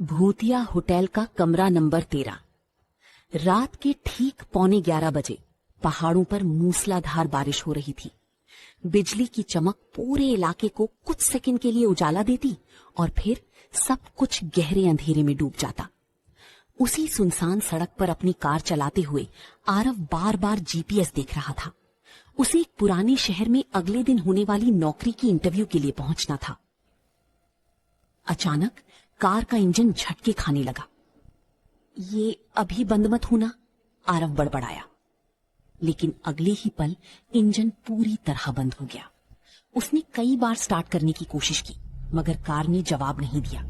भूतिया होटल का कमरा नंबर 13। रात के ठीक 11:15 पहाड़ों पर मूसलाधार बारिश हो रही थी। बिजली की चमक पूरे इलाके को कुछ सेकंड के लिए उजाला देती और फिर सब कुछ गहरे अंधेरे में डूब जाता। उसी सुनसान सड़क पर अपनी कार चलाते हुए आरव बार बार जीपीएस देख रहा था। उसे एक पुराने शहर में अगले दिन होने वाली नौकरी की इंटरव्यू के लिए पहुंचना था। अचानक कार का इंजन झटके खाने लगा। ये अभी बंद मत होना, आरव बड़बड़ाया। लेकिन अगले ही पल इंजन पूरी तरह बंद हो गया। उसने कई बार स्टार्ट करने की कोशिश की, मगर कार ने जवाब नहीं दिया।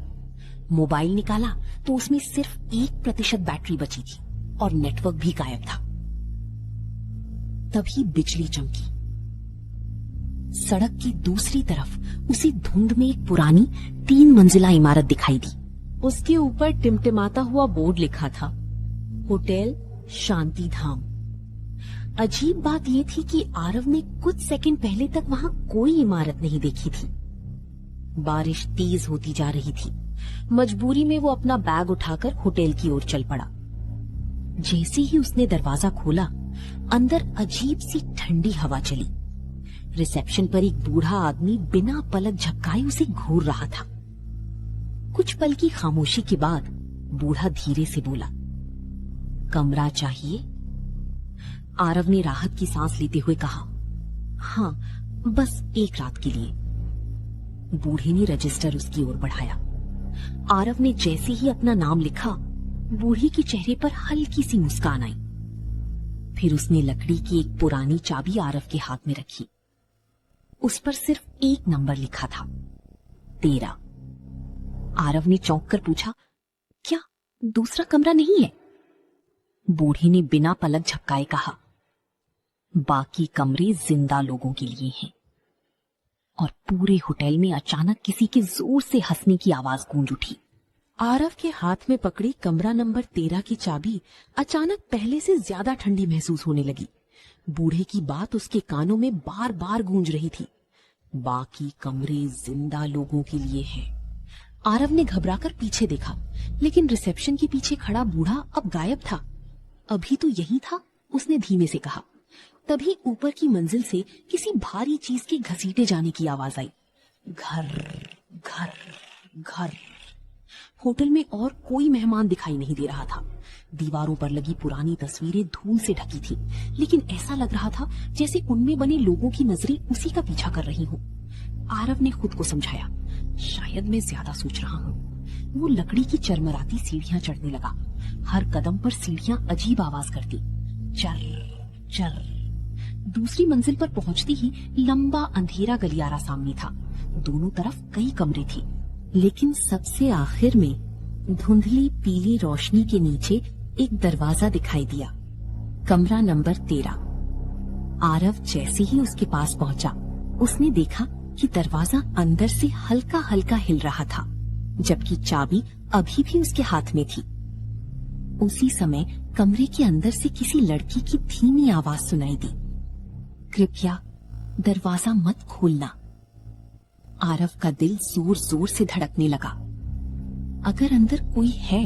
मोबाइल निकाला तो उसमें सिर्फ 1% बैटरी बची थी और नेटवर्क भी गायब था। तभी बिजली चमकी। सड़क की दूसरी तरफ उसी धुंध में एक पुरानी 3 मंजिला इमारत दिखाई दी। उसके ऊपर टिमटिमाता हुआ बोर्ड लिखा था, होटल शांति धाम। अजीब बात यह थी कि आरव ने कुछ सेकंड पहले तक वहां कोई इमारत नहीं देखी थी। बारिश तेज होती जा रही थी। मजबूरी में वो अपना बैग उठाकर होटल की ओर चल पड़ा। जैसे ही उसने दरवाजा खोला, अंदर अजीब सी ठंडी हवा चली। रिसेप्शन पर एक बूढ़ा आदमी बिना पलक झपकाए उसे घूर रहा था। कुछ पल की खामोशी के बाद बूढ़ा धीरे से बोला, कमरा चाहिए? आरव ने राहत की सांस लेते हुए कहा, हाँ, बस एक रात के लिए। बूढ़े ने रजिस्टर उसकी ओर बढ़ाया। आरव ने जैसे ही अपना नाम लिखा, बूढ़े के चेहरे पर हल्की सी मुस्कान आई। फिर उसने लकड़ी की एक पुरानी चाबी आरव के हाथ में रखी। उस पर सिर्फ एक नंबर लिखा था, 13। आरव ने चौंक कर पूछा, क्या दूसरा कमरा नहीं है? बूढ़े ने बिना पलक झपकाए कहा, बाकी कमरे जिंदा लोगों के लिए हैं। और पूरे होटल में अचानक किसी के जोर से हंसने की आवाज गूंज उठी। आरव के हाथ में पकड़ी कमरा नंबर 13 की चाबी अचानक पहले से ज्यादा ठंडी महसूस होने लगी। बूढ़े की बात उसके कानों में बार बार गूंज रही थी, बाकी कमरे जिंदा लोगों के लिए हैं। आरव ने घबराकर पीछे देखा, लेकिन रिसेप्शन के पीछे खड़ा बूढ़ा अब गायब था। अभी तो यही था, उसने धीमे से कहा। तभी ऊपर की मंजिल से किसी भारी चीज के घसीटे जाने की आवाज आई। घर घर घर। होटल में और कोई मेहमान दिखाई नहीं दे रहा था। दीवारों पर लगी पुरानी तस्वीरें धूल से ढकी थी, लेकिन ऐसा लग रहा था जैसे उनमें बने लोगों की नजरें उसी का पीछा कर रही हों। आरव ने खुद को समझाया, शायद मैं ज्यादा सोच रहा हूँ। वो लकड़ी की चरमराती सीढ़ियां चढ़ने लगा। हर कदम पर सीढ़ियां अजीब आवाज करती, चर चर। दूसरी मंजिल पर पहुंचती ही लंबा अंधेरा गलियारा सामने था। दोनों तरफ कई कमरे थे, लेकिन सबसे आखिर में धुंधली पीली रोशनी के नीचे एक दरवाजा दिखाई दिया, कमरा नंबर 13। आरव जैसे ही उसके पास पहुंचा, उसने देखा कि दरवाजा अंदर से हल्का हल्का हिल रहा था, जबकि चाबी अभी भी उसके हाथ में थी। उसी समय कमरे के अंदर से किसी लड़की की धीमी आवाज सुनाई दी, कृपया दरवाजा मत खोलना। आरव का दिल जोर जोर से धड़कने लगा। अगर अंदर कोई है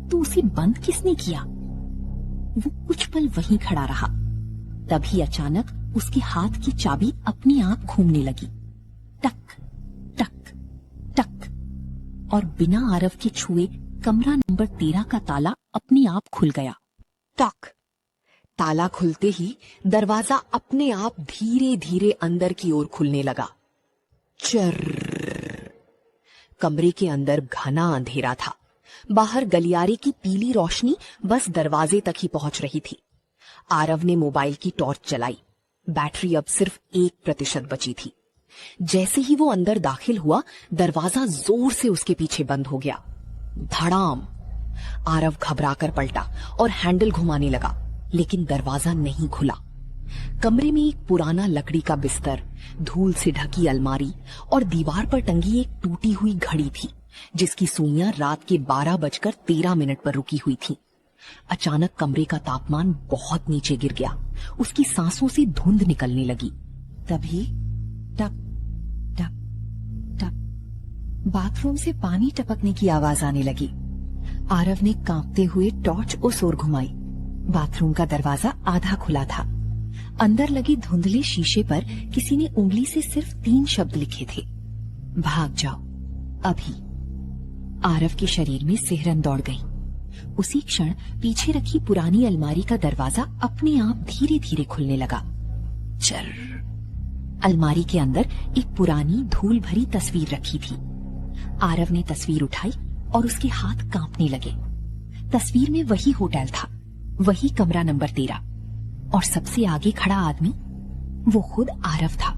तो उसे बंद किसने किया? वो कुछ पल वहीं खड़ा रहा। तभी अचानक उसके हाथ की चाबी अपने आप घूमने लगी, टक टक टक, और बिना आरव के छुए कमरा नंबर 13 का ताला अपने आप खुल गया। टक। ताला खुलते ही दरवाजा अपने आप धीरे धीरे अंदर की ओर खुलने लगा। चर्र। कमरे के अंदर घना अंधेरा था। बाहर गलियारे की पीली रोशनी बस दरवाजे तक ही पहुंच रही थी। आरव ने मोबाइल की टॉर्च जलाई। बैटरी अब सिर्फ 1% बची थी। जैसे ही वो अंदर दाखिल हुआ, दरवाजा जोर से उसके पीछे बंद हो गया। धड़ाम। आरव घबराकर पलटा और हैंडल घुमाने लगा, लेकिन दरवाजा नहीं खुला। कमरे में एक पुराना लकड़ी का बिस्तर, धूल से ढकी अलमारी और दीवार पर टंगी एक टूटी हुई घड़ी थी, जिसकी सुइयां रात के 12:13 पर रुकी हुई थी। अचानक कमरे का तापमान बहुत नीचे गिर गया। उसकी सांसों से धुंध निकलने लगी। तभी टप टप टप बाथरूम से पानी टपकने की आवाज आने लगी। आरव ने कांपते हुए टॉर्च उस ओर घुमाई। बाथरूम का दरवाजा आधा खुला था। अंदर लगे धुंधले शीशे पर किसी ने उंगली से सिर्फ 3 शब्द लिखे थे, भाग जाओ अभी। आरव के शरीर में सिहरन दौड़ गई। उसी क्षण पीछे रखी पुरानी अलमारी का दरवाजा अपने आप धीरे धीरे खुलने लगा। चर्र। अलमारी के अंदर एक पुरानी धूल भरी तस्वीर रखी थी। आरव ने तस्वीर उठाई और उसके हाथ कांपने लगे। तस्वीर में वही होटल था, वही कमरा नंबर 13, और सबसे आगे खड़ा आदमी वो खुद आरव था।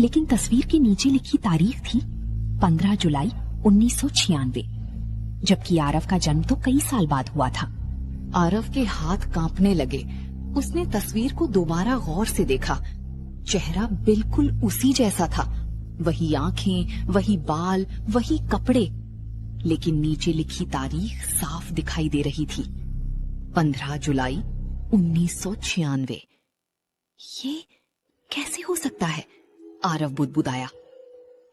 लेकिन तस्वीर के नीचे लिखी तारीख थी 15 जुलाई 1996, जबकि आरव का जन्म तो कई साल बाद हुआ था। आरव के हाथ कांपने लगे। उसने तस्वीर को दोबारा गौर से देखा। चेहरा बिल्कुल उसी जैसा था, वही आंखें, वही बाल, वही कपड़े, लेकिन नीचे लिखी तारीख साफ दिखाई दे रही थी, 15 जुलाई 1996। ये कैसे हो सकता है? आरव बुदबुदाया।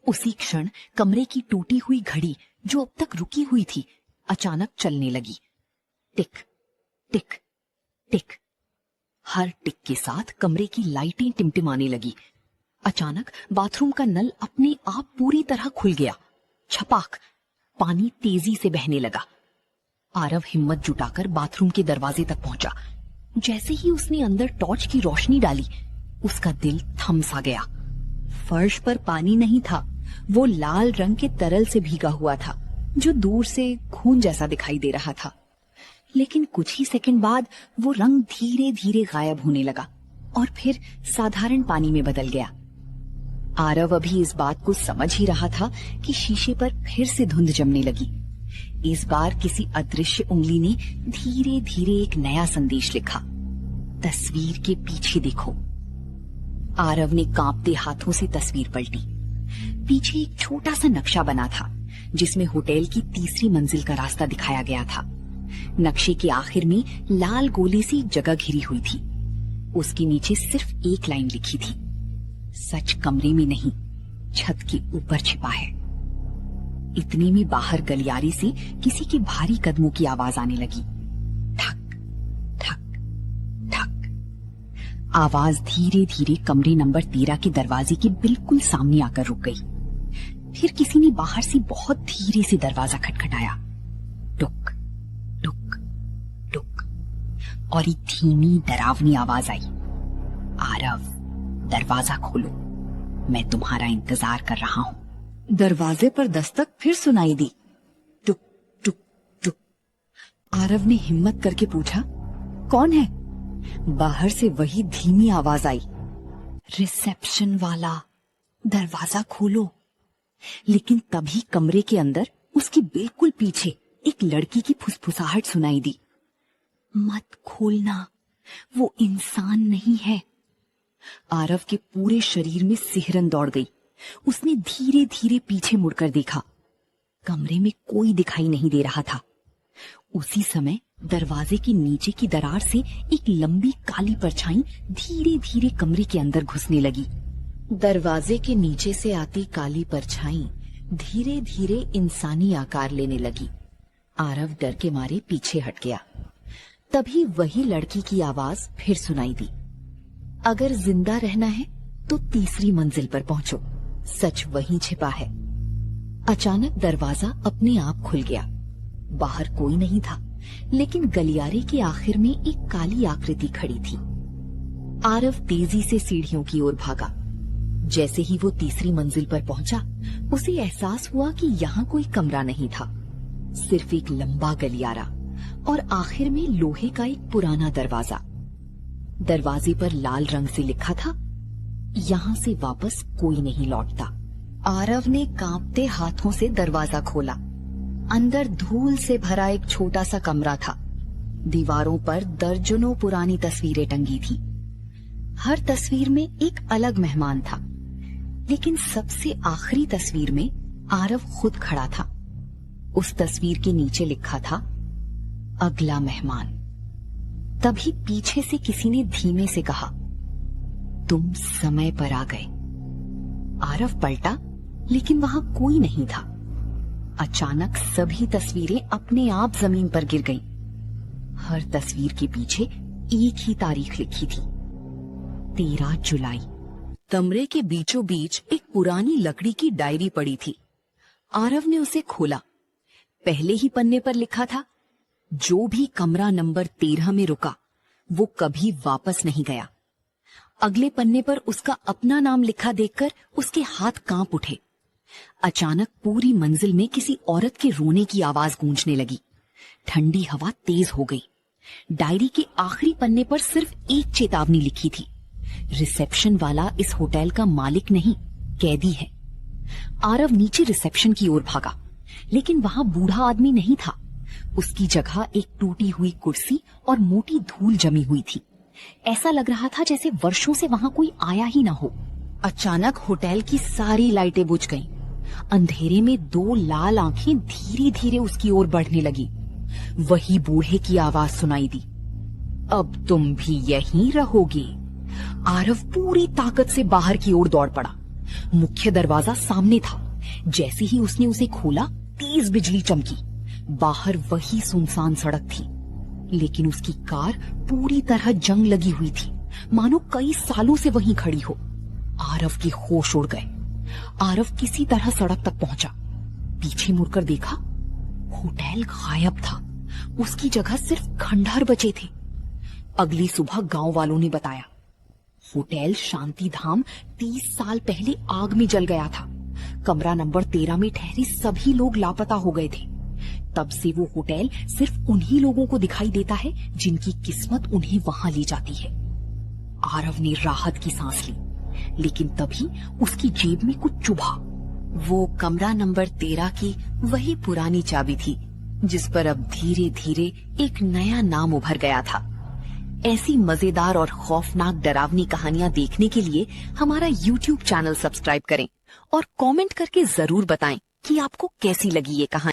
उसी क्षण कमरे की टूटी हुई घड़ी, जो अब तक रुकी हुई थी, अचानक चलने लगी। टिक टिक टिक। हर टिक के साथ कमरे की लाइटें टिमटिमाने लगी। अचानक बाथरूम का नल अपने आप पूरी तरह खुल गया। छपाक, पानी तेजी से बहने लगा। आरव हिम्मत जुटाकर बाथरूम के दरवाजे तक पहुंचा। जैसे ही उसने अंदर टॉर्च की रोशनी डाली, उसका दिल थम सा गया। फर्श पर पानी नहीं था, वो लाल रंग के तरल से भीगा हुआ था, जो दूर से खून जैसा दिखाई दे रहा था। लेकिन कुछ ही सेकंड बाद वो रंग धीरे धीरे गायब होने लगा और फिर साधारण पानी में बदल गया। आरव अभी इस बात को समझ ही रहा था कि शीशे पर फिर से धुंध जमने लगी। इस बार किसी अदृश्य उंगली ने धीरे धीरे एक नया संदेश लिखा, तस्वीर के पीछे देखो। आरव ने कांपते हाथों से तस्वीर पलटी। पीछे एक छोटा सा नक्शा बना था, जिसमें होटल की 3री मंजिल का रास्ता दिखाया गया था। नक्शे के आखिर में लाल गोले से एक जगह घिरी हुई थी। उसके नीचे सिर्फ एक लाइन लिखी थी, सच कमरे में नहीं, छत के ऊपर छिपा है। इतने में बाहर गलियारे से किसी के भारी कदमों की आवाज आने लगी। ठक ठक ठक। आवाज धीरे धीरे कमरे नंबर 13 के दरवाजे के बिल्कुल सामने आकर रुक गई। फिर किसी ने बाहर से बहुत धीरे से दरवाजा खटखटाया। टुक टुक टुक। और एक धीमी डरावनी आवाज आई, आरव दरवाजा खोलो, मैं तुम्हारा इंतजार कर रहा हूं। दरवाजे पर दस्तक फिर सुनाई दी। टुक टुक टुक। आरव ने हिम्मत करके पूछा, कौन है? बाहर से वही धीमी आवाज आई, रिसेप्शन वाला, दरवाजा खोलो। लेकिन तभी कमरे के अंदर उसके बिल्कुल पीछे एक लड़की की फुसफुसाहट सुनाई दी, मत खोलना, वो इंसान नहीं है। आरव के पूरे शरीर में सिहरन दौड़ गई। उसने धीरे धीरे पीछे मुड़कर देखा। कमरे में कोई दिखाई नहीं दे रहा था। उसी समय दरवाजे के नीचे की दरार से एक लंबी काली परछाई धीरे धीरे कमरे के अंदर घुसने लगी। दरवाजे के नीचे से आती काली परछाई धीरे धीरे इंसानी आकार लेने लगी। आरव डर के मारे पीछे हट गया। तभी वही लड़की की आवाज फिर सुनाई दी, अगर जिंदा रहना है तो 3री मंजिल पर पहुंचो, सच वहीं छिपा है। अचानक दरवाजा अपने आप खुल गया। बाहर कोई नहीं था, लेकिन गलियारे के आखिर में एक काली आकृति खड़ी थी। आरव तेजी से सीढ़ियों की ओर भागा। जैसे ही वो 3री मंजिल पर पहुंचा, उसे एहसास हुआ कि यहाँ कोई कमरा नहीं था, सिर्फ एक लंबा गलियारा और आखिर में लोहे का एक पुराना दरवाजा। दरवाजे पर लाल रंग से लिखा था, यहाँ से वापस कोई नहीं लौटता। आरव ने कांपते हाथों से दरवाजा खोला। अंदर धूल से भरा एक छोटा सा कमरा था। दीवारों पर दर्जनों पुरानी तस्वीरें टंगी थी। हर तस्वीर में एक अलग मेहमान था, लेकिन सबसे आखिरी तस्वीर में आरव खुद खड़ा था। उस तस्वीर के नीचे लिखा था, अगला मेहमान। तभी पीछे से किसी ने धीमे से कहा, तुम समय पर आ गए। आरव पलटा, लेकिन वहां कोई नहीं था। अचानक सभी तस्वीरें अपने आप जमीन पर गिर गईं। हर तस्वीर के पीछे एक ही तारीख लिखी थी, 13 जुलाई। कमरे के बीचों बीच एक पुरानी लकड़ी की डायरी पड़ी थी। आरव ने उसे खोला। पहले ही पन्ने पर लिखा था, जो भी कमरा नंबर 13 में रुका वो कभी वापस नहीं गया। अगले पन्ने पर उसका अपना नाम लिखा देखकर उसके हाथ कांप उठे। अचानक पूरी मंजिल में किसी औरत के रोने की आवाज गूंजने लगी। ठंडी हवा तेज हो गई। डायरी के आखिरी पन्ने पर सिर्फ एक चेतावनी लिखी थी, रिसेप्शन वाला इस होटल का मालिक नहीं, कैदी है। आरव नीचे रिसेप्शन की ओर भागा, लेकिन वहां बूढ़ा आदमी नहीं था। उसकी जगह एक टूटी हुई कुर्सी और मोटी धूल जमी हुई थी। ऐसा लग रहा था जैसे वर्षों से वहां कोई आया ही ना हो। अचानक होटल की सारी लाइटें बुझ गईं। अंधेरे में 2 लाल आंखें धीरे धीरे उसकी ओर बढ़ने लगी। वही बूढ़े की आवाज सुनाई दी, अब तुम भी यहीं रहोगे। आरव पूरी ताकत से बाहर की ओर दौड़ पड़ा। मुख्य दरवाजा सामने था। जैसे ही उसने उसे खोला, तेज बिजली चमकी। बाहर वही सुनसान सड़क थी, लेकिन उसकी कार पूरी तरह जंग लगी हुई थी, मानो कई सालों से वहीं खड़ी हो। आरव के होश उड़ गए। आरव किसी तरह सड़क तक पहुंचा। पीछे मुड़कर देखा, होटल गायब था। उसकी जगह सिर्फ खंडहर बचे थे। अगली सुबह गांव वालों ने बताया, होटल शांति धाम 30 साल पहले आग में जल गया था। कमरा नंबर 13 में ठहरे सभी लोग लापता हो गए थे। तब से वो होटल सिर्फ उन्हीं लोगों को दिखाई देता है जिनकी किस्मत उन्हें वहां ले जाती है। आरव ने राहत की सांस ली, लेकिन तभी उसकी जेब में कुछ चुभा। वो कमरा नंबर 13 की वही पुरानी चाबी थी, जिस पर अब धीरे धीरे एक नया नाम उभर गया था। ऐसी मजेदार और खौफनाक डरावनी कहानियां देखने के लिए हमारा YouTube चैनल सब्सक्राइब करें और कमेंट करके जरूर बताएं कि आपको कैसी लगी ये कहानी।